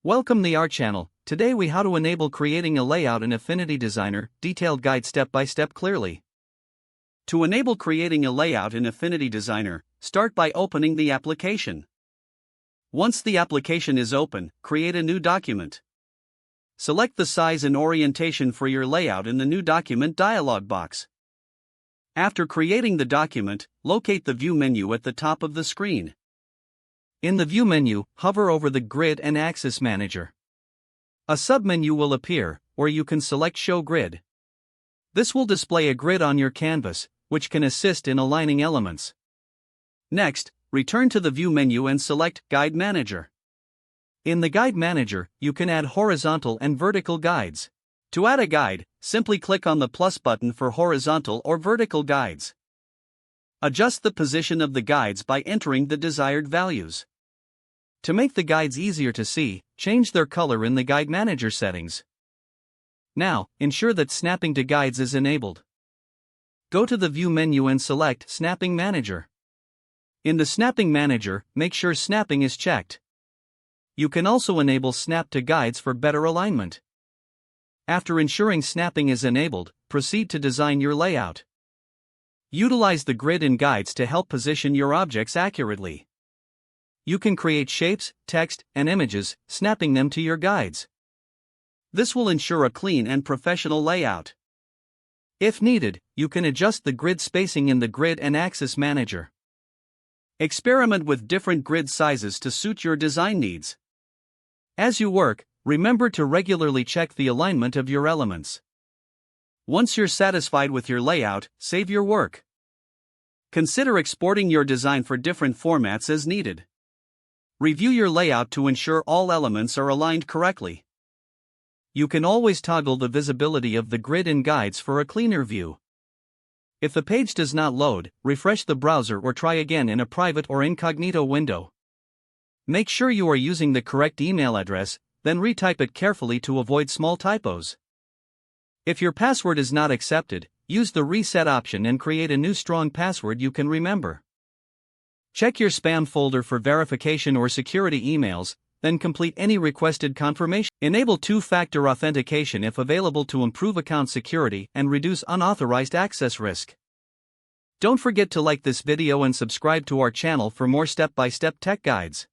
Welcome to our channel. Today we how to enable creating a layout in Affinity Designer, detailed guide step by step clearly. To enable creating a layout in Affinity Designer, start by opening the application. Once the application is open, create a new document. Select the size and orientation for your layout in the new document dialog box. After creating the document, locate the View menu at the top of the screen. In the View menu, hover over the Grid and Axis Manager. A submenu will appear, where you can select Show Grid. This will display a grid on your canvas, which can assist in aligning elements. Next, return to the View menu and select Guide Manager. In the Guide Manager, you can add horizontal and vertical guides. To add a guide, simply click on the plus button for horizontal or vertical guides. Adjust the position of the guides by entering the desired values. To make the guides easier to see, change their color in the Guide Manager settings. Now, ensure that snapping to guides is enabled. Go to the View menu and select Snapping Manager. In the Snapping Manager, make sure snapping is checked. You can also enable Snap to Guides for better alignment. After ensuring snapping is enabled, proceed to design your layout. Utilize the grid and guides to help position your objects accurately. You can create shapes, text, and images, snapping them to your guides. This will ensure a clean and professional layout. If needed, you can adjust the grid spacing in the Grid and Axis Manager. Experiment with different grid sizes to suit your design needs. As you work, remember to regularly check the alignment of your elements. Once you're satisfied with your layout, save your work. Consider exporting your design for different formats as needed. Review your layout to ensure all elements are aligned correctly. You can always toggle the visibility of the grid and guides for a cleaner view. If the page does not load, refresh the browser or try again in a private or incognito window. Make sure you are using the correct email address, then retype it carefully to avoid small typos. If your password is not accepted, use the reset option and create a new strong password you can remember. Check your spam folder for verification or security emails, then complete any requested confirmation. Enable two-factor authentication if available to improve account security and reduce unauthorized access risk. Don't forget to like this video and subscribe to our channel for more step-by-step tech guides.